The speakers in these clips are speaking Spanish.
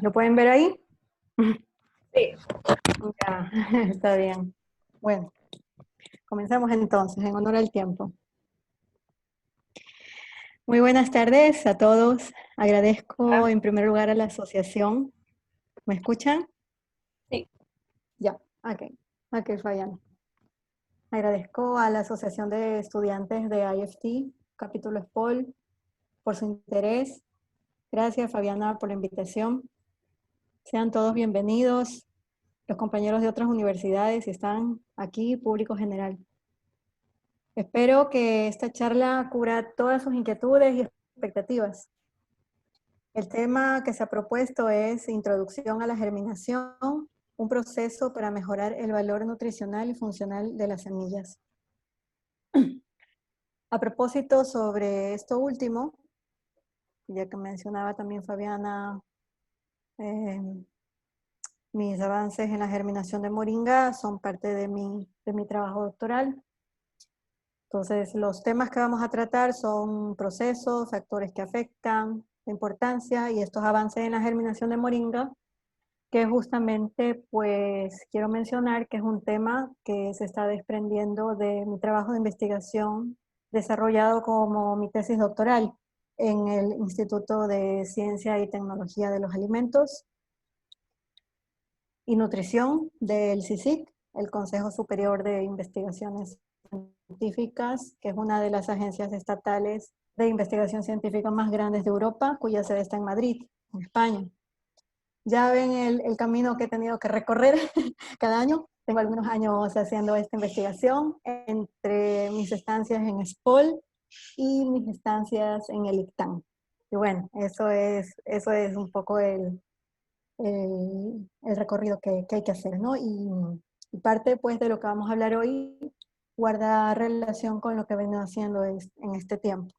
¿Lo pueden ver ahí? Sí. Ya, está bien. Bueno, comenzamos entonces, en honor al tiempo. Muy buenas tardes a todos. Agradezco Ah, en primer lugar a la asociación. ¿Me escuchan? sí. Ya, ok, Fabián. Agradezco a la Asociación de Estudiantes de IFT, capítulo SPOL, por su interés. Gracias, Fabiana, por la invitación. Sean todos bienvenidos, los compañeros de otras universidades, si están aquí, público general. Espero que esta charla cubra todas sus inquietudes y expectativas. El tema que se ha propuesto es Introducción a la germinación, un proceso para mejorar el valor nutricional y funcional de las semillas. A propósito sobre esto último, ya que mencionaba también Fabiana, mis avances en la germinación de moringa son parte de mi trabajo doctoral. Entonces, los temas que vamos a tratar son procesos, factores que afectan, la importancia y estos avances en la germinación de moringa, que justamente, pues, quiero mencionar que es un tema que se está desprendiendo de mi trabajo de investigación desarrollado como mi tesis doctoral en el Instituto de Ciencia y Tecnología de los Alimentos y Nutrición del CSIC, el Consejo Superior de Investigaciones Científicas, que es una de las agencias estatales de investigación científica más grandes de Europa, cuya sede está en Madrid, en España. Ya ven el camino que he tenido que recorrer cada año. Tengo algunos años haciendo esta investigación entre mis estancias en SPOL y mis estancias en el ICTAN. Y bueno, eso es un poco el recorrido que hay que hacer, ¿no? Y parte pues de lo que vamos a hablar hoy guarda relación con lo que vengo haciendo en este tiempo.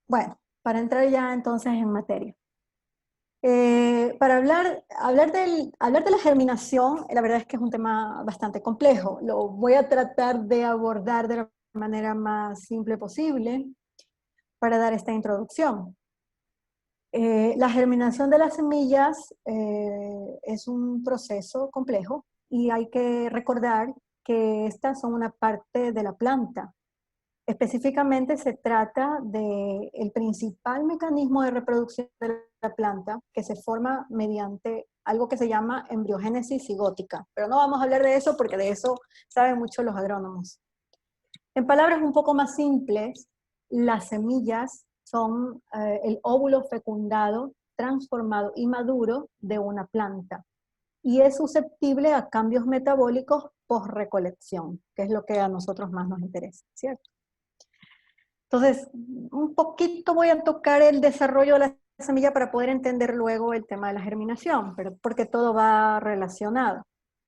Bueno, para entrar ya entonces en materia. Para hablar de la germinación, la verdad es que es un tema bastante complejo. Lo voy a tratar de abordar de la manera más simple posible para dar esta introducción. La germinación de las semillas es un proceso complejo y hay que recordar que estas son una parte de la planta. Específicamente se trata del principal mecanismo de reproducción de la planta que se forma mediante algo que se llama embriogénesis cigótica. Pero no vamos a hablar de eso porque de eso saben mucho los agrónomos. En palabras un poco más simples, las semillas son el óvulo fecundado, transformado y maduro de una planta y es susceptible a cambios metabólicos post-recolección, que es lo que a nosotros más nos interesa, ¿cierto? Entonces, un poquito voy a tocar el desarrollo de la semilla para poder entender luego el tema de la germinación, pero porque todo va relacionado.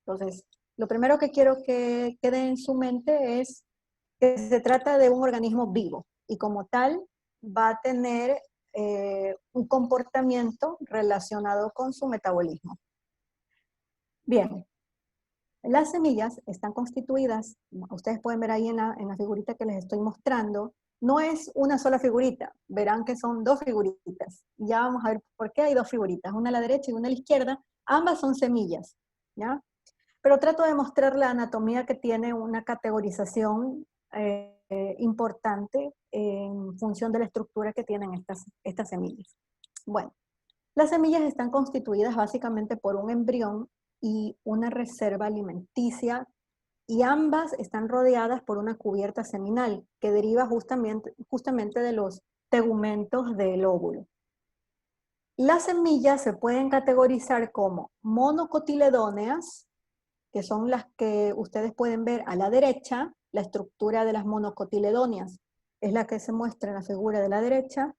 Entonces, lo primero que quiero que quede en su mente es que se trata de un organismo vivo y como tal va a tener un comportamiento relacionado con su metabolismo. Bien, las semillas están constituidas, ustedes pueden ver ahí en la figurita que les estoy mostrando, no es una sola figurita, verán que son dos figuritas. Ya vamos a ver por qué hay dos figuritas, una a la derecha y una a la izquierda, ambas son semillas, ¿ya? Pero trato de mostrar la anatomía que tiene una categorización importante en función de la estructura que tienen estas semillas. Bueno, las semillas están constituidas básicamente por un embrión y una reserva alimenticia y ambas están rodeadas por una cubierta seminal que deriva justamente de los tegumentos del óvulo. Las semillas se pueden categorizar como monocotiledóneas, que son las que ustedes pueden ver a la derecha, la estructura de las monocotiledóneas es la que se muestra en la figura de la derecha,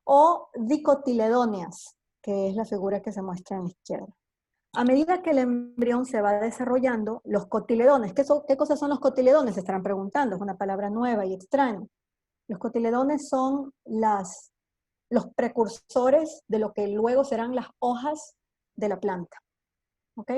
o dicotiledóneas, que es la figura que se muestra en la izquierda. A medida que el embrión se va desarrollando, los cotiledones, ¿qué cosas son los cotiledones? Se estarán preguntando, es una palabra nueva y extraña. Los cotiledones son los precursores de lo que luego serán las hojas de la planta. ¿Ok?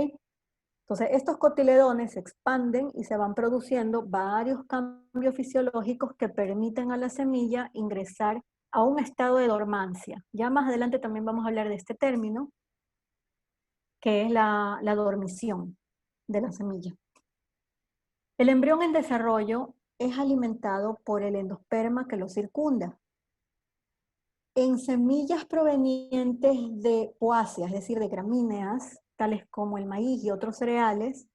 Entonces, estos cotiledones se expanden y se van produciendo varios cambios fisiológicos que permiten a la semilla ingresar a un estado de dormancia. Ya más adelante también vamos a hablar de este término, que es la dormición de la semilla. El embrión en desarrollo es alimentado por el endosperma que lo circunda. En semillas provenientes de poáceas, es decir, de gramíneas, tales como el maíz y otros cereales,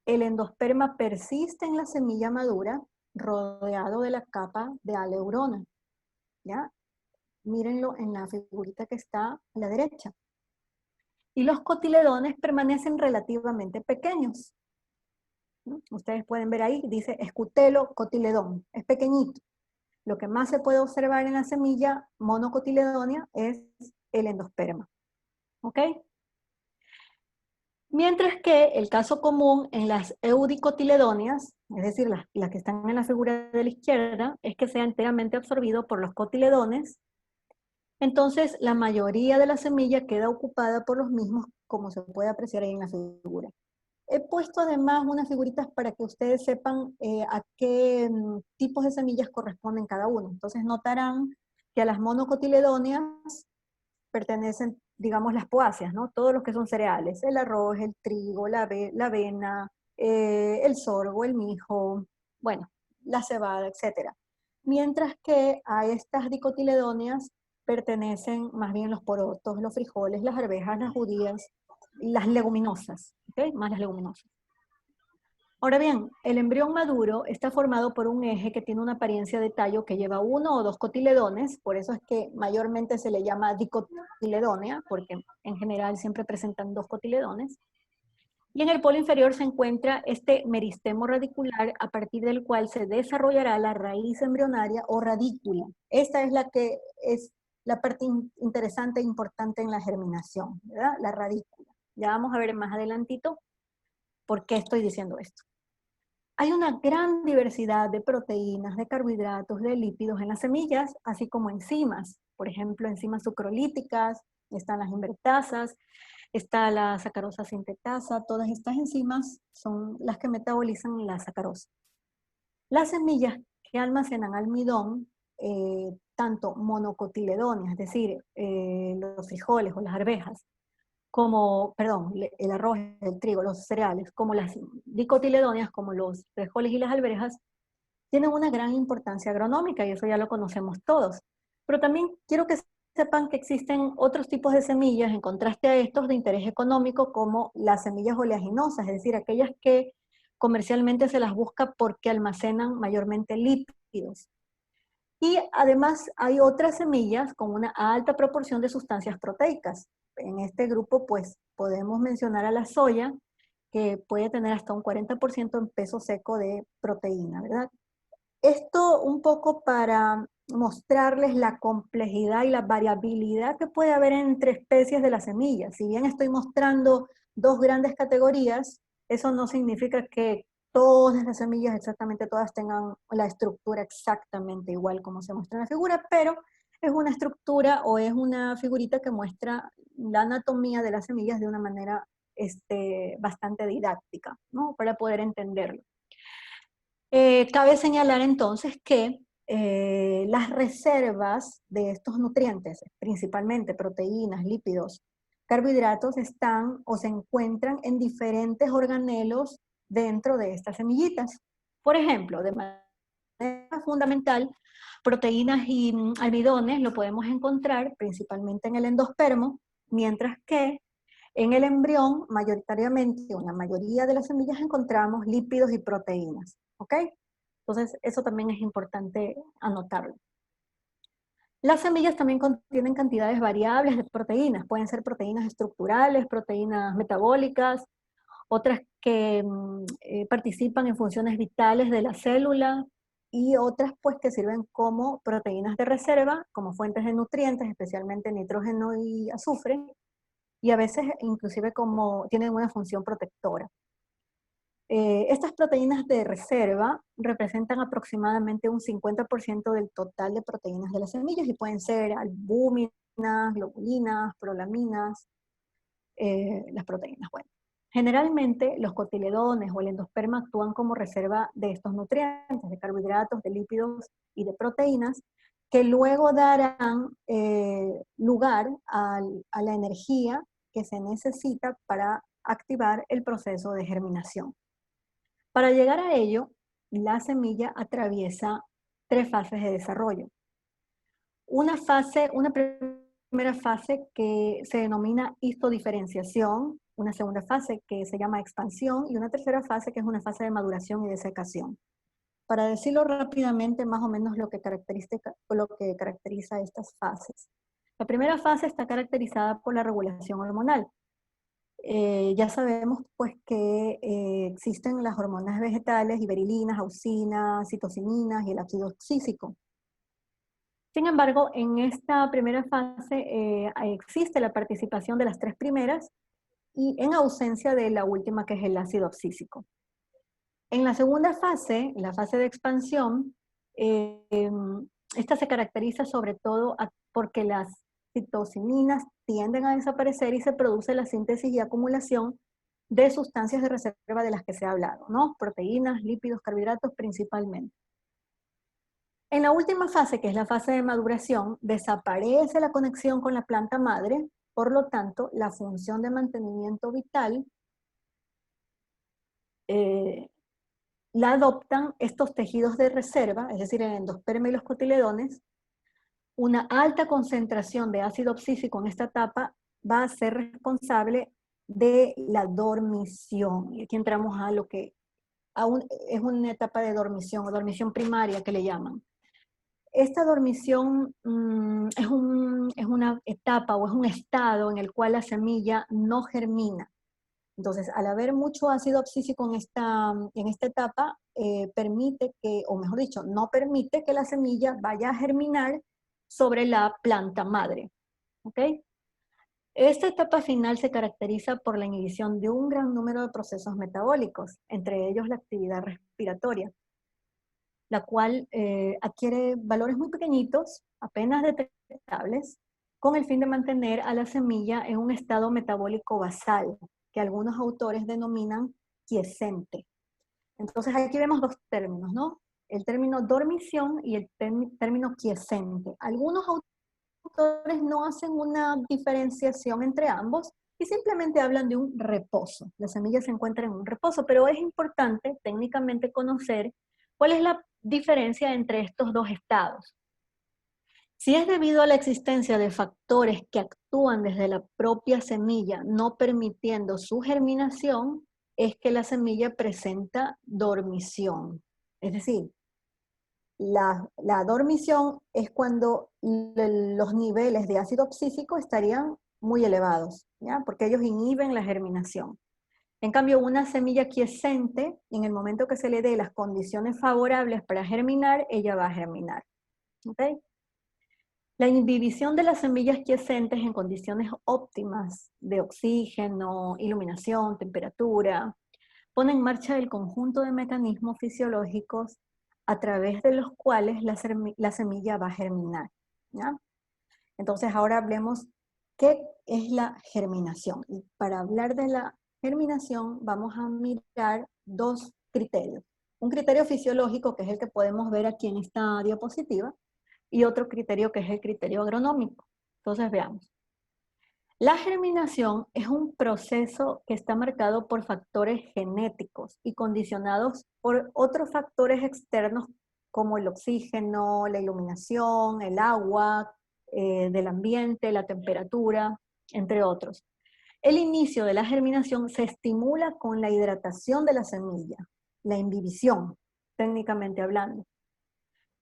el endosperma persiste en la semilla madura rodeado de la capa de aleurona. ¿Ya? Mírenlo en la figurita que está a la derecha. Y los cotiledones permanecen relativamente pequeños. ¿No? Ustedes pueden ver ahí, dice escutelo cotiledón, es pequeñito. Lo que más se puede observar en la semilla monocotiledónea es el endosperma. ¿Ok? Mientras que el caso común en las eudicotiledóneas, es decir, las que están en la figura de la izquierda, es que sea enteramente absorbido por los cotiledones. Entonces, la mayoría de la semilla queda ocupada por los mismos, como se puede apreciar ahí en la figura. He puesto además unas figuritas para que ustedes sepan a qué tipos de semillas corresponden cada uno. Entonces notarán que a las monocotiledóneas pertenecen, digamos, las poáceas, ¿no? Todos los que son cereales, el arroz, el trigo, la avena, el sorgo, el mijo, bueno, la cebada, etc. Mientras que a estas dicotiledóneas pertenecen más bien los porotos, los frijoles, las arvejas, las judías, las leguminosas, ¿ok? Más las leguminosas. Ahora bien, el embrión maduro está formado por un eje que tiene una apariencia de tallo que lleva uno o dos cotiledones, por eso es que mayormente se le llama dicotiledónea, porque en general siempre presentan dos cotiledones. Y en el polo inferior se encuentra este meristemo radicular a partir del cual se desarrollará la raíz embrionaria o radícula. Esta es la que es la parte interesante e importante en la germinación, ¿verdad? La radícula. Ya vamos a ver más adelantito por qué estoy diciendo esto. Hay una gran diversidad de proteínas, de carbohidratos, de lípidos en las semillas, así como enzimas. Por ejemplo, enzimas sucrolíticas, están las invertasas, está la sacarosa sintetasa. Todas estas enzimas son las que metabolizan la sacarosa. Las semillas que almacenan almidón, tanto monocotiledóneas, es decir, los frijoles o las arvejas, como, perdón, el arroz, el trigo, los cereales, como las dicotiledóneas, como los frijoles y las alberjas, tienen una gran importancia agronómica y eso ya lo conocemos todos. Pero también quiero que sepan que existen otros tipos de semillas, en contraste a estos, de interés económico, como las semillas oleaginosas, es decir, aquellas que comercialmente se las busca porque almacenan mayormente lípidos. Y además hay otras semillas con una alta proporción de sustancias proteicas. En este grupo, pues, podemos mencionar a la soya, que puede tener hasta un 40% en peso seco de proteína, ¿verdad? Esto un poco para mostrarles la complejidad y la variabilidad que puede haber entre especies de las semillas. Si bien estoy mostrando dos grandes categorías, eso no significa que todas las semillas, exactamente todas, tengan la estructura exactamente igual como se muestra en la figura, pero es una estructura o es una figurita que muestra la anatomía de las semillas de una manera bastante didáctica, ¿no? Para poder entenderlo. Cabe señalar entonces que las reservas de estos nutrientes, principalmente proteínas, lípidos, carbohidratos, están o se encuentran en diferentes organelos dentro de estas semillitas. Por ejemplo, de manera fundamental, proteínas y almidones lo podemos encontrar principalmente en el endospermo, mientras que en el embrión, mayoritariamente, en la mayoría de las semillas encontramos lípidos y proteínas, ¿ok? Entonces, eso también es importante anotarlo. Las semillas también contienen cantidades variables de proteínas. Pueden ser proteínas estructurales, proteínas metabólicas, otras que participan en funciones vitales de la célula y otras pues que sirven como proteínas de reserva, como fuentes de nutrientes, especialmente nitrógeno y azufre, y a veces inclusive como tienen una función protectora. Estas proteínas de reserva representan aproximadamente un 50% del total de proteínas de las semillas y pueden ser albúminas, globulinas, prolaminas, las proteínas. Bueno, generalmente los cotiledones o el endosperma actúan como reserva de estos nutrientes, de carbohidratos, de lípidos y de proteínas, que luego darán lugar a la energía que se necesita para activar el proceso de germinación. Para llegar a ello, la semilla atraviesa 3 fases de desarrollo. Una primera fase que se denomina histodiferenciación, una segunda fase que se llama expansión y una tercera fase que es una fase de maduración y desecación. Para decirlo rápidamente, más o menos lo que caracteriza estas fases. La primera fase está caracterizada por la regulación hormonal. Ya sabemos pues que existen las hormonas vegetales, iberilinas, auxinas, citocininas y el ácido oxísico. Sin embargo, en esta primera fase existe la participación de las 3 primeras y en ausencia de la última, que es el ácido oxísico. En la segunda fase, la fase de expansión, esta se caracteriza sobre todo porque las citocininas tienden a desaparecer y se produce la síntesis y acumulación de sustancias de reserva de las que se ha hablado, ¿no? Proteínas, lípidos, carbohidratos principalmente. En la última fase, que es la fase de maduración, desaparece la conexión con la planta madre, por lo tanto, la función de mantenimiento vital la adoptan estos tejidos de reserva, es decir, el endosperma y los cotiledones. Una alta concentración de ácido oxísico en esta etapa va a ser responsable de la dormición. Y aquí entramos a lo que es una etapa de dormición, o dormición primaria que le llaman. Esta dormición es una etapa o es un estado en el cual la semilla no germina. Entonces, al haber mucho ácido oxísico en esta etapa, permite que, o mejor dicho, no permite que la semilla vaya a germinar sobre la planta madre. ¿Ok? Esta etapa final se caracteriza por la inhibición de un gran número de procesos metabólicos, entre ellos la actividad respiratoria, la cual adquiere valores muy pequeñitos, apenas detectables, con el fin de mantener a la semilla en un estado metabólico basal, que algunos autores denominan quiescente. Entonces aquí vemos 2 términos, ¿no? El término dormición y el término quiescente. Algunos autores no hacen una diferenciación entre ambos y simplemente hablan de un reposo. La semilla se encuentra en un reposo, pero es importante técnicamente conocer cuál es la diferencia entre estos 2 estados. Si es debido a la existencia de factores que actúan desde la propia semilla, no permitiendo su germinación, es que la semilla presenta dormición. Es decir, la dormición es cuando los niveles de ácido oxísico estarían muy elevados, ¿ya? Porque ellos inhiben la germinación. En cambio, una semilla quiescente, en el momento que se le dé las condiciones favorables para germinar, ella va a germinar. ¿Okay? La inhibición de las semillas quiescentes en condiciones óptimas de oxígeno, iluminación, temperatura, pone en marcha el conjunto de mecanismos fisiológicos a través de los cuales la semilla va a germinar, ¿ya? Entonces ahora hablemos qué es la germinación. Y para hablar de la germinación vamos a mirar 2 criterios. Un criterio fisiológico, que es el que podemos ver aquí en esta diapositiva, y otro criterio que es el criterio agronómico. Entonces veamos. La germinación es un proceso que está marcado por factores genéticos y condicionados por otros factores externos como el oxígeno, la iluminación, el agua del ambiente, la temperatura, entre otros. El inicio de la germinación se estimula con la hidratación de la semilla, la imbibición, técnicamente hablando.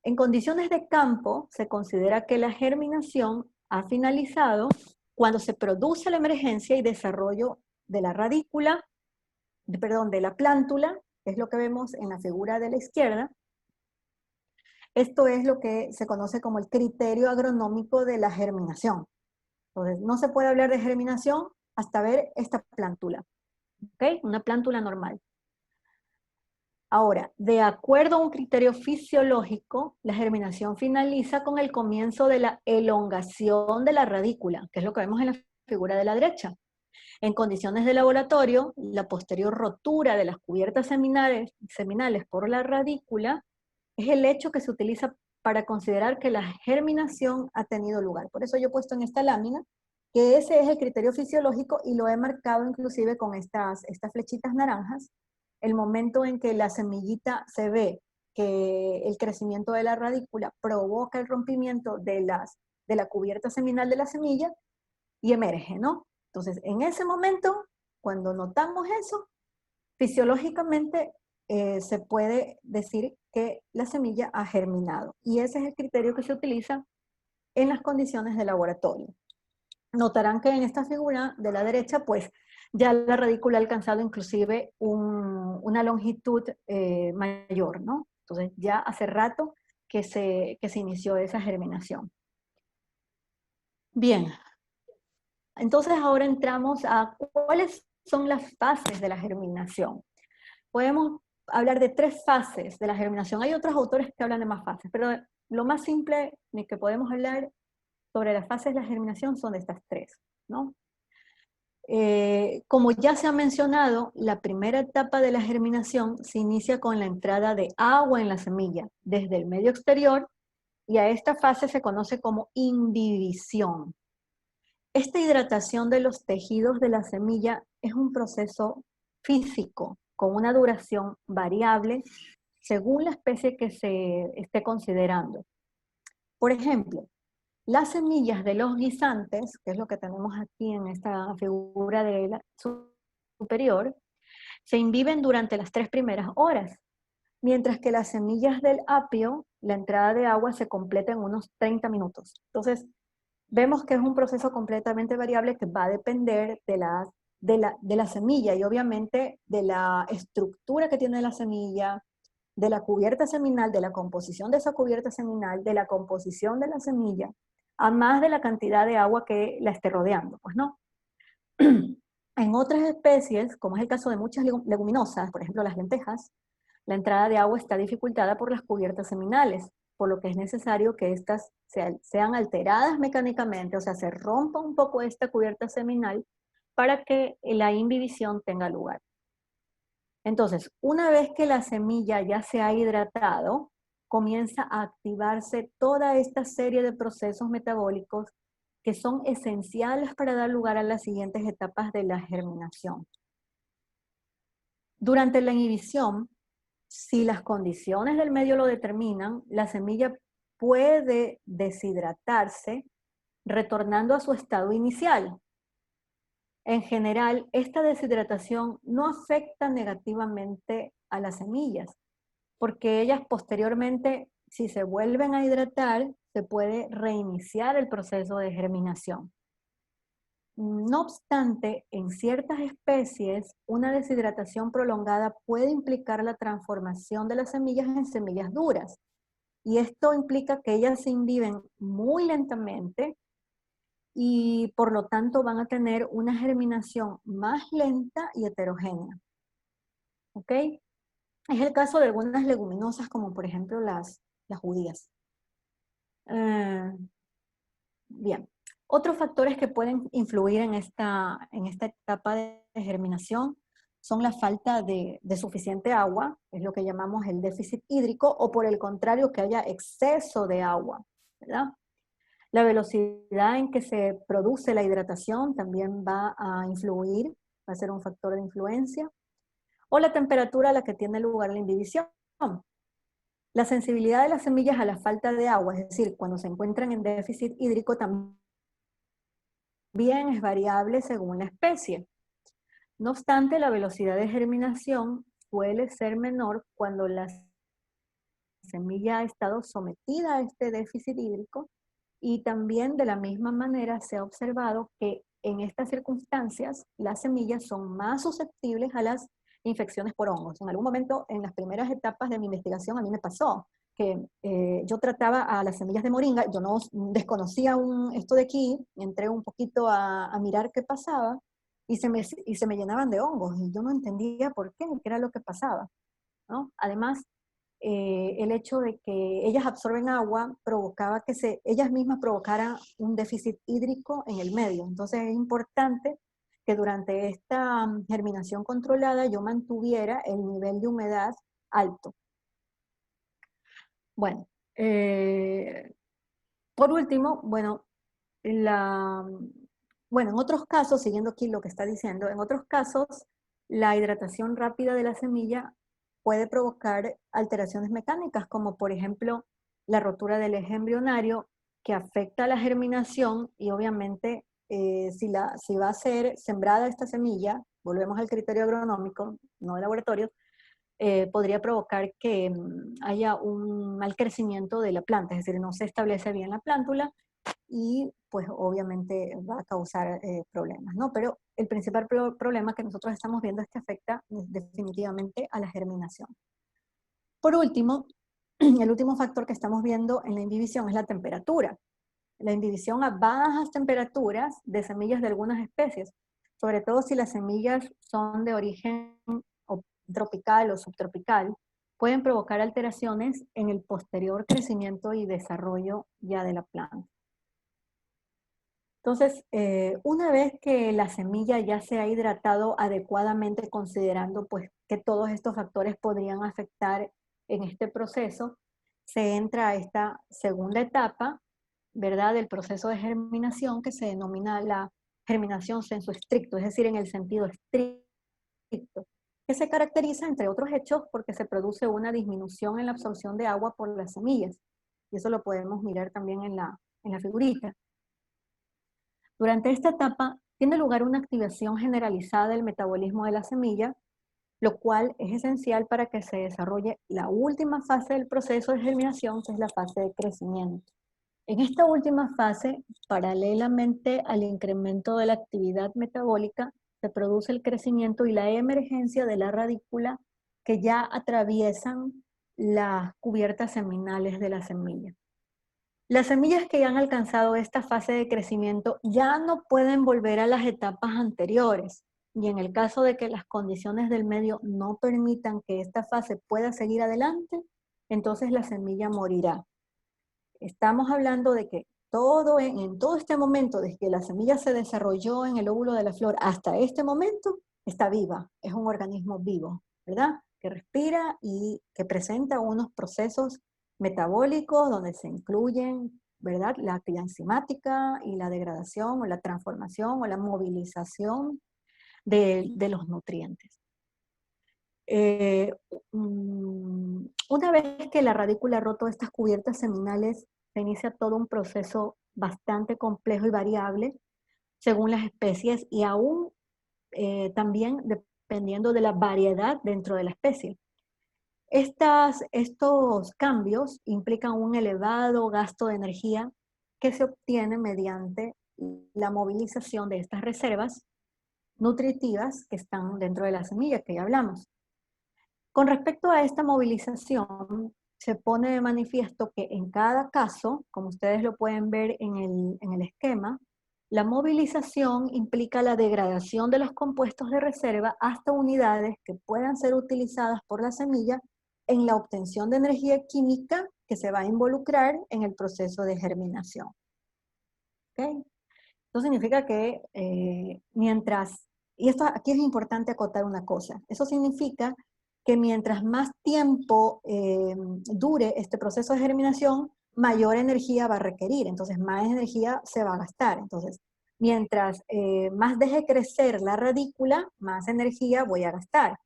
En condiciones de campo, se considera que la germinación ha finalizado cuando se produce la emergencia y desarrollo de la radícula, de la plántula, que es lo que vemos en la figura de la izquierda. Esto es lo que se conoce como el criterio agronómico de la germinación. Entonces, no se puede hablar de germinación hasta ver esta plántula, ¿ok? Una plántula normal. Ahora, de acuerdo a un criterio fisiológico, la germinación finaliza con el comienzo de la elongación de la radícula, que es lo que vemos en la figura de la derecha. En condiciones de laboratorio, la posterior rotura de las cubiertas seminales por la radícula es el hecho que se utiliza para considerar que la germinación ha tenido lugar. Por eso yo he puesto en esta lámina que ese es el criterio fisiológico y lo he marcado inclusive con estas flechitas naranjas, el momento en que la semillita se ve que el crecimiento de la radícula provoca el rompimiento de la cubierta seminal de la semilla y emerge, ¿no? Entonces, en ese momento, cuando notamos eso, fisiológicamente se puede decir que la semilla ha germinado. Y ese es el criterio que se utiliza en las condiciones de laboratorio. Notarán que en esta figura de la derecha, pues ya la radícula ha alcanzado inclusive una longitud mayor, ¿no? Entonces ya hace rato que se inició esa germinación. Bien, entonces ahora entramos a cuáles son las fases de la germinación. Podemos hablar de 3 fases de la germinación. Hay otros autores que hablan de más fases, pero lo más simple de que podemos hablar sobre las fases de la germinación son de estas 3, ¿no? Como ya se ha mencionado, la primera etapa de la germinación se inicia con la entrada de agua en la semilla desde el medio exterior y a esta fase se conoce como imbibición. Esta hidratación de los tejidos de la semilla es un proceso físico con una duración variable según la especie que se esté considerando. Por ejemplo, las semillas de los guisantes, que es lo que tenemos aquí en esta figura de la superior, se imbiben durante las 3 primeras horas, mientras que las semillas del apio, la entrada de agua se completa en unos 30 minutos. Entonces, vemos que es un proceso completamente variable que va a depender de la semilla y obviamente de la estructura que tiene la semilla, de la cubierta seminal, de la composición de esa cubierta seminal, de la composición de la semilla, a más de la cantidad de agua que la esté rodeando, pues no. En otras especies, como es el caso de muchas leguminosas, por ejemplo las lentejas, la entrada de agua está dificultada por las cubiertas seminales, por lo que es necesario que éstas sean alteradas mecánicamente, o sea, se rompa un poco esta cubierta seminal para que la imbibición tenga lugar. Entonces, una vez que la semilla ya se ha hidratado, comienza a activarse toda esta serie de procesos metabólicos que son esenciales para dar lugar a las siguientes etapas de la germinación. Durante la inhibición, si las condiciones del medio lo determinan, la semilla puede deshidratarse retornando a su estado inicial. En general, esta deshidratación no afecta negativamente a las semillas, porque ellas posteriormente, si se vuelven a hidratar, se puede reiniciar el proceso de germinación. No obstante, en ciertas especies, una deshidratación prolongada puede implicar la transformación de las semillas en semillas duras. Y esto implica que ellas se imbiben muy lentamente y por lo tanto van a tener una germinación más lenta y heterogénea. ¿Ok? Es el caso de algunas leguminosas como por ejemplo las judías. Bien. Otros factores que pueden influir en esta etapa de germinación son la falta de suficiente agua, es lo que llamamos el déficit hídrico, o por el contrario, que haya exceso de agua, ¿verdad? La velocidad en que se produce la hidratación también va a influir, va a ser un factor de influencia, o la temperatura a la que tiene lugar la imbibición. La sensibilidad de las semillas a la falta de agua, es decir, cuando se encuentran en déficit hídrico, también es variable según la especie. No obstante, la velocidad de germinación suele ser menor cuando la semilla ha estado sometida a este déficit hídrico y también de la misma manera se ha observado que en estas circunstancias las semillas son más susceptibles a las infecciones por hongos. En algún momento, en las primeras etapas de mi investigación, a mí me pasó que yo trataba a las semillas de moringa, yo no desconocía esto de aquí, entré un poquito a mirar qué pasaba y se me llenaban de hongos y yo no entendía por qué era lo que pasaba, ¿no? Además, el hecho de que ellas absorben agua provocaba que ellas mismas provocaran un déficit hídrico en el medio. Entonces es importante que durante esta germinación controlada yo mantuviera el nivel de humedad alto. Bueno, Por último, bueno, bueno, en otros casos, siguiendo aquí lo que está diciendo, en otros casos, la hidratación rápida de la semilla puede provocar alteraciones mecánicas, como por ejemplo la rotura del eje embrionario, que afecta la germinación y obviamente si va a ser sembrada esta semilla, volvemos al criterio agronómico, no de laboratorio, podría provocar que haya un mal crecimiento de la planta, es decir, no se establece bien la plántula y pues obviamente va a causar problemas, ¿no? Pero el principal problema que nosotros estamos viendo es que afecta definitivamente a la germinación. Por último, el último factor que estamos viendo en la inhibición es la temperatura. La inhibición a bajas temperaturas de semillas de algunas especies, sobre todo si las semillas son de origen tropical o subtropical, pueden provocar alteraciones en el posterior crecimiento y desarrollo ya de la planta. Entonces, una vez que la semilla ya se ha hidratado adecuadamente, considerando pues que todos estos factores podrían afectar en este proceso, se entra a esta segunda etapa, ¿verdad?, del proceso de germinación, que se denomina la germinación sensu estricto, es decir, en el sentido estricto, que se caracteriza, entre otros hechos, porque se produce una disminución en la absorción de agua por las semillas. Y eso lo podemos mirar también en la figurita. Durante esta etapa tiene lugar una activación generalizada del metabolismo de la semilla, lo cual es esencial para que se desarrolle la última fase del proceso de germinación, que es la fase de crecimiento. En esta última fase, paralelamente al incremento de la actividad metabólica, se produce el crecimiento y la emergencia de la radícula que ya atraviesan las cubiertas seminales de la semilla. Las semillas que ya han alcanzado esta fase de crecimiento ya no pueden volver a las etapas anteriores, y en el caso de que las condiciones del medio no permitan que esta fase pueda seguir adelante, entonces la semilla morirá. Estamos hablando de que en todo este momento, desde que la semilla se desarrolló en el óvulo de la flor hasta este momento, está viva, es un organismo vivo, ¿verdad? Que respira y que presenta unos procesos metabólicos donde se incluyen, ¿verdad?, la actividad enzimática y la degradación o la transformación o la movilización de los nutrientes. Una vez que la radícula ha roto estas cubiertas seminales, se inicia todo un proceso bastante complejo y variable según las especies y aún también dependiendo de la variedad dentro de la especie. Estos cambios implican un elevado gasto de energía que se obtiene mediante la movilización de estas reservas nutritivas que están dentro de la semilla, que ya hablamos. Con respecto a esta movilización, se pone de manifiesto que en cada caso, como ustedes lo pueden ver en el esquema, la movilización implica la degradación de los compuestos de reserva hasta unidades que puedan ser utilizadas por la semilla en la obtención de energía química que se va a involucrar en el proceso de germinación. ¿Okay? Esto significa que y esto aquí es importante acotar una cosa, eso significa que mientras más tiempo dure este proceso de germinación, mayor energía va a requerir, entonces más energía se va a gastar. Entonces, mientras más deje crecer la radícula, más energía voy a gastar.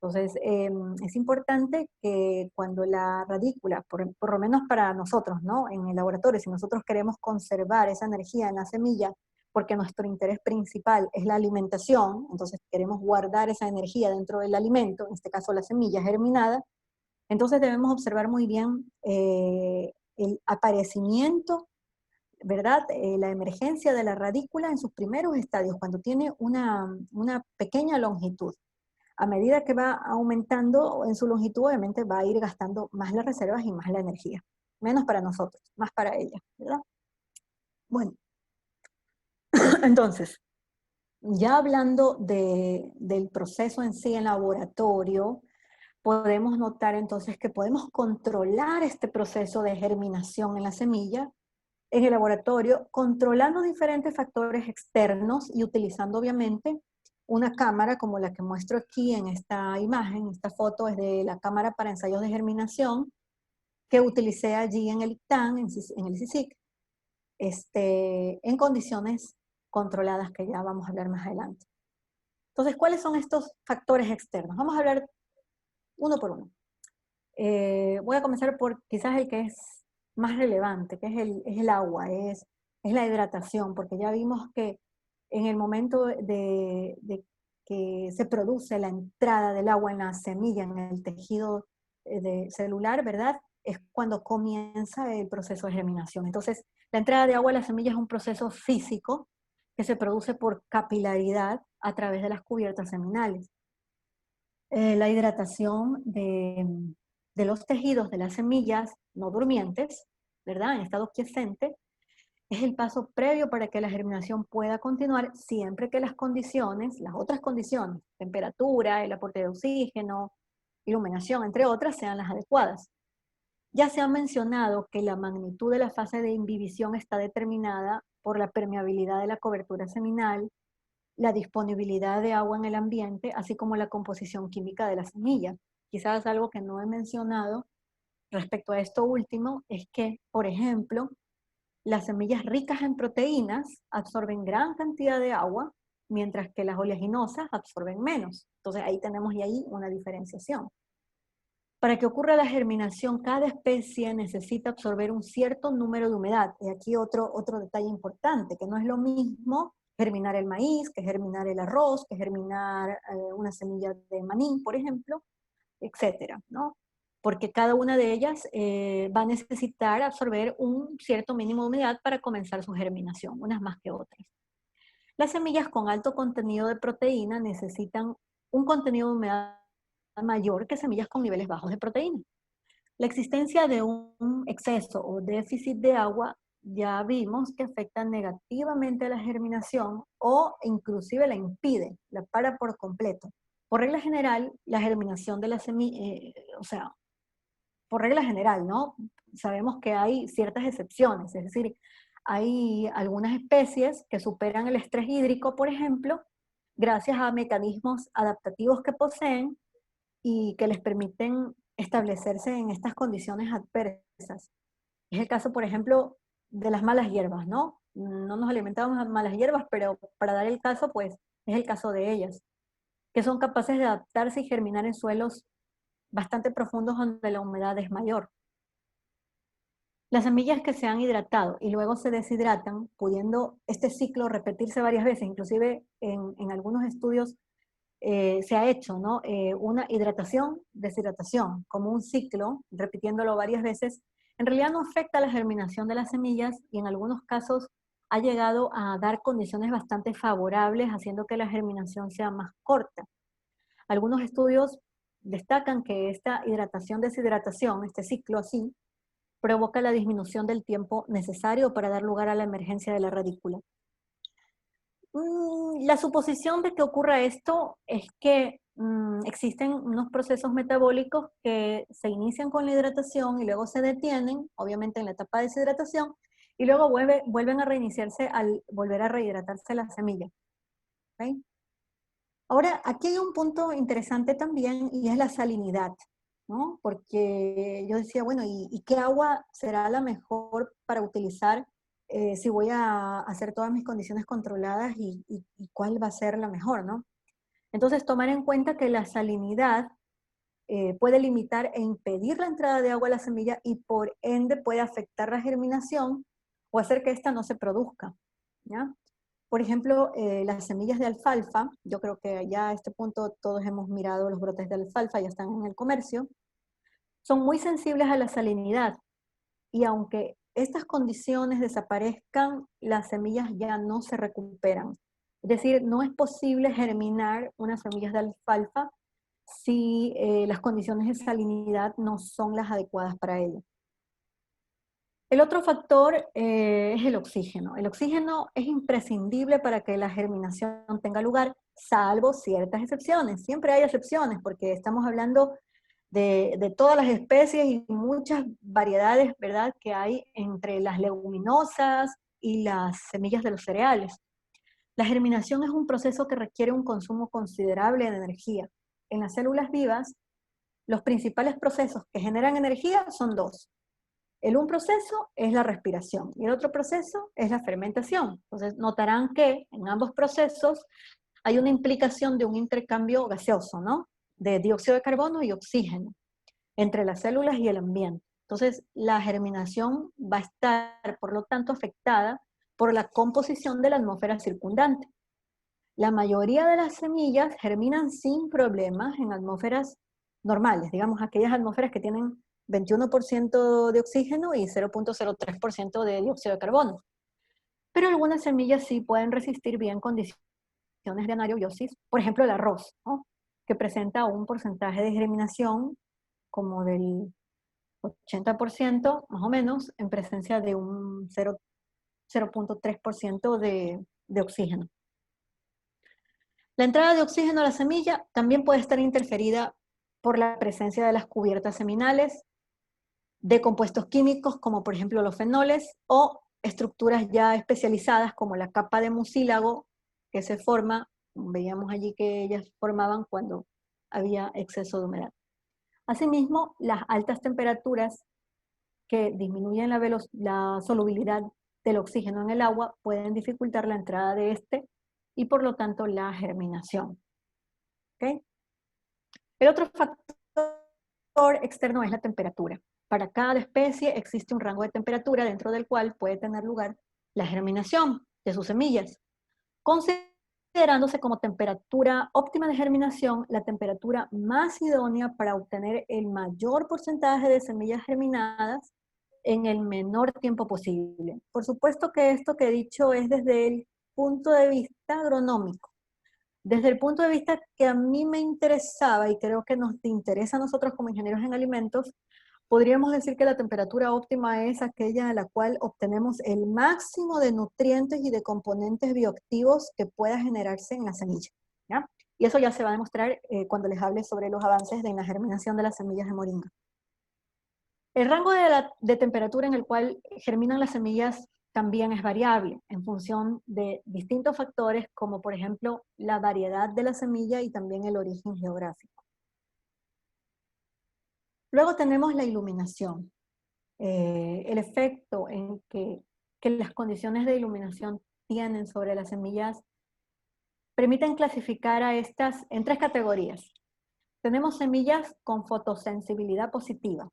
Entonces, es importante que cuando la radícula, por lo menos para nosotros, ¿no?, en el laboratorio, si nosotros queremos conservar esa energía en la semilla, porque nuestro interés principal es la alimentación, entonces queremos guardar esa energía dentro del alimento, en este caso la semilla germinada, entonces debemos observar muy bien el aparecimiento, ¿verdad?, la emergencia de la radícula en sus primeros estadios, cuando tiene una pequeña longitud. A medida que va aumentando en su longitud, obviamente va a ir gastando más las reservas y más la energía. Menos para nosotros, más para ella, ¿verdad? Bueno, entonces, ya hablando del proceso en sí en laboratorio, podemos notar entonces que podemos controlar este proceso de germinación en la semilla en el laboratorio, controlando diferentes factores externos y utilizando obviamente una cámara como la que muestro aquí en esta imagen. Esta foto es de la cámara para ensayos de germinación, que utilicé allí en el ICTAN, en el CSIC, en condiciones controladas que ya vamos a hablar más adelante. Entonces, ¿cuáles son estos factores externos? Vamos a hablar uno por uno. Voy a comenzar por quizás el que es más relevante, que es el agua, es la hidratación, porque ya vimos que en el momento de que se produce la entrada del agua en la semilla, en el tejido celular, ¿verdad? Es cuando comienza el proceso de germinación. Entonces, la entrada de agua a la semilla es un proceso físico que se produce por capilaridad a través de las cubiertas seminales. La hidratación de los tejidos de las semillas no durmientes, ¿verdad? En estado quiescente, es el paso previo para que la germinación pueda continuar siempre que las condiciones, las otras condiciones, temperatura, el aporte de oxígeno, iluminación, entre otras, sean las adecuadas. Ya se ha mencionado que la magnitud de la fase de imbibición está determinada por la permeabilidad de la cobertura seminal, la disponibilidad de agua en el ambiente, así como la composición química de la semilla. Quizás algo que no he mencionado respecto a esto último es que, por ejemplo, las semillas ricas en proteínas absorben gran cantidad de agua, mientras que las oleaginosas absorben menos. Entonces ahí tenemos y ahí una diferenciación. Para que ocurra la germinación, cada especie necesita absorber un cierto número de humedad. Y aquí otro detalle importante, que no es lo mismo germinar el maíz, que germinar el arroz, que germinar una semilla de maní, por ejemplo, etcétera, ¿no? Porque cada una de ellas va a necesitar absorber un cierto mínimo de humedad para comenzar su germinación, unas más que otras. Las semillas con alto contenido de proteína necesitan un contenido de humedad mayor que semillas con niveles bajos de proteína. La existencia de un exceso o déficit de agua ya vimos que afecta negativamente a la germinación o inclusive la impide, la para por completo. Por regla general, la germinación de la semilla, o sea, por regla general, ¿no? Sabemos que hay ciertas excepciones, es decir, hay algunas especies que superan el estrés hídrico, por ejemplo, gracias a mecanismos adaptativos que poseen y que les permiten establecerse en estas condiciones adversas. Es el caso, por ejemplo, de las malas hierbas, ¿no? No nos alimentamos de malas hierbas, pero para dar el caso, pues es el caso de ellas, que son capaces de adaptarse y germinar en suelos bastante profundos donde la humedad es mayor. Las semillas que se han hidratado y luego se deshidratan, pudiendo este ciclo repetirse varias veces, inclusive en algunos estudios se ha hecho, ¿no? Una hidratación, deshidratación, como un ciclo, repitiéndolo varias veces, en realidad no afecta la germinación de las semillas y en algunos casos ha llegado a dar condiciones bastante favorables, haciendo que la germinación sea más corta. Algunos estudios destacan que esta hidratación-deshidratación, este ciclo así, provoca la disminución del tiempo necesario para dar lugar a la emergencia de la radícula. La suposición de que ocurra esto es que existen unos procesos metabólicos que se inician con la hidratación y luego se detienen, obviamente en la etapa de deshidratación, y luego vuelven a reiniciarse al volver a rehidratarse la semilla. ¿Okay? Ahora, aquí hay un punto interesante también y es la salinidad, ¿no? Porque yo decía, bueno, ¿y qué agua será la mejor para utilizar si voy a hacer todas mis condiciones controladas y cuál va a ser la mejor, ¿no? Entonces, tomar en cuenta que la salinidad puede limitar e impedir la entrada de agua a la semilla y por ende puede afectar la germinación o hacer que ésta no se produzca, ¿ya? Por ejemplo, las semillas de alfalfa, yo creo que ya a este punto todos hemos mirado los brotes de alfalfa, ya están en el comercio, son muy sensibles a la salinidad y aunque estas condiciones desaparezcan, las semillas ya no se recuperan. Es decir, no es posible germinar unas semillas de alfalfa si las condiciones de salinidad no son las adecuadas para ello. El otro factor es el oxígeno. El oxígeno es imprescindible para que la germinación tenga lugar, salvo ciertas excepciones. Siempre hay excepciones porque estamos hablando de todas las especies y muchas variedades, ¿verdad?, que hay entre las leguminosas y las semillas de los cereales. La germinación es un proceso que requiere un consumo considerable de energía. En las células vivas, los principales procesos que generan energía son dos. Un proceso es la respiración y el otro proceso es la fermentación. Entonces notarán que en ambos procesos hay una implicación de un intercambio gaseoso, ¿no? De dióxido de carbono y oxígeno entre las células y el ambiente. Entonces la germinación va a estar, por lo tanto, afectada por la composición de la atmósfera circundante. La mayoría de las semillas germinan sin problemas en atmósferas normales, digamos aquellas atmósferas que tienen 21% de oxígeno y 0.03% de dióxido de carbono. Pero algunas semillas sí pueden resistir bien condiciones de anaerobiosis, por ejemplo el arroz, ¿no? Que presenta un porcentaje de germinación como del 80% más o menos en presencia de un 0.3% de oxígeno. La entrada de oxígeno a la semilla también puede estar interferida por la presencia de las cubiertas seminales, de compuestos químicos como por ejemplo los fenoles o estructuras ya especializadas como la capa de mucílago que se forma, veíamos allí que ellas formaban cuando había exceso de humedad. Asimismo, las altas temperaturas que disminuyen la solubilidad del oxígeno en el agua pueden dificultar la entrada de este y por lo tanto la germinación. ¿Okay? El otro factor externo es la temperatura. Para cada especie existe un rango de temperatura dentro del cual puede tener lugar la germinación de sus semillas, considerándose como temperatura óptima de germinación la temperatura más idónea para obtener el mayor porcentaje de semillas germinadas en el menor tiempo posible. Por supuesto que esto que he dicho es desde el punto de vista agronómico. Desde el punto de vista que a mí me interesaba y creo que nos interesa a nosotros como ingenieros en alimentos, podríamos decir que la temperatura óptima es aquella a la cual obtenemos el máximo de nutrientes y de componentes bioactivos que pueda generarse en la semilla, ¿ya? Y eso ya se va a demostrar cuando les hable sobre los avances en la germinación de las semillas de moringa. El rango de temperatura en el cual germinan las semillas también es variable en función de distintos factores como por ejemplo la variedad de la semilla y también el origen geográfico. Luego tenemos la iluminación, el efecto en que las condiciones de iluminación tienen sobre las semillas permiten clasificar a estas en tres categorías. Tenemos semillas con fotosensibilidad positiva,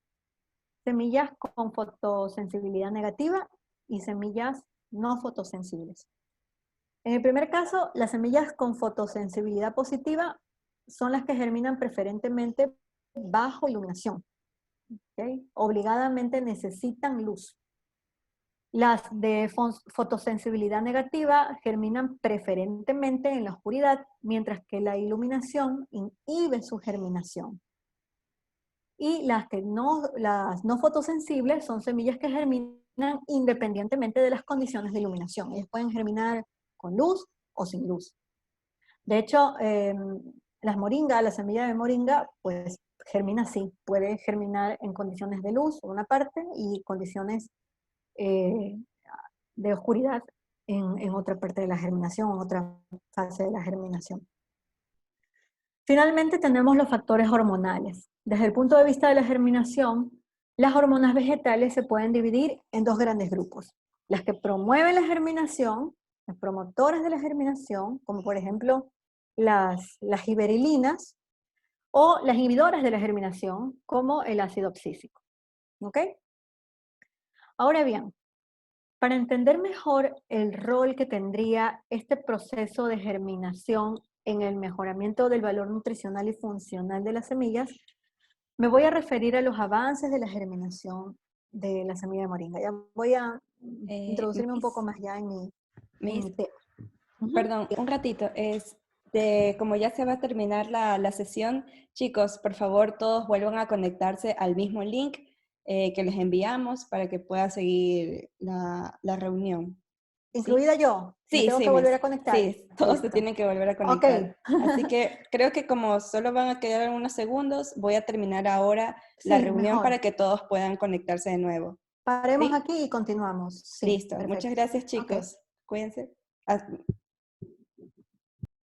semillas con fotosensibilidad negativa y semillas no fotosensibles. En el primer caso, las semillas con fotosensibilidad positiva son las que germinan preferentemente bajo iluminación. ¿Okay? Obligadamente necesitan luz. Las de fotosensibilidad negativa germinan preferentemente en la oscuridad, mientras que la iluminación inhibe su germinación. Y las no fotosensibles son semillas que germinan independientemente de las condiciones de iluminación. Ellas pueden germinar con luz o sin luz. De hecho, la semilla de moringa, pues germina así. Puede germinar en condiciones de luz, por una parte, y condiciones de oscuridad en otra parte de la germinación, en otra fase de la germinación. Finalmente tenemos los factores hormonales. Desde el punto de vista de la germinación, las hormonas vegetales se pueden dividir en dos grandes grupos. Las que promueven la germinación, las promotoras de la germinación, como por ejemplo las giberilinas, o las inhibidoras de la germinación, como el ácido abscísico. ¿Ok? Ahora bien, para entender mejor el rol que tendría este proceso de germinación en el mejoramiento del valor nutricional y funcional de las semillas, me voy a referir a los avances de la germinación de la semilla de moringa. Ya voy a introducirme un poco más ya en mi tema. Perdón, un ratito. Como ya se va a terminar la sesión, chicos, por favor, todos vuelvan a conectarse al mismo link que les enviamos para que pueda seguir la reunión. ¿Incluida yo? Sí, ¿Me tengo que volver a conectar? Sí, todos Listo. se tienen que volver a conectar. Okay. Así que creo que como solo van a quedar algunos segundos, voy a terminar ahora la reunión mejor. para que todos puedan conectarse de nuevo. Paremos ¿Sí? aquí y continuamos. Sí, Listo. perfecto. Muchas gracias, chicos. Okay. Cuídense.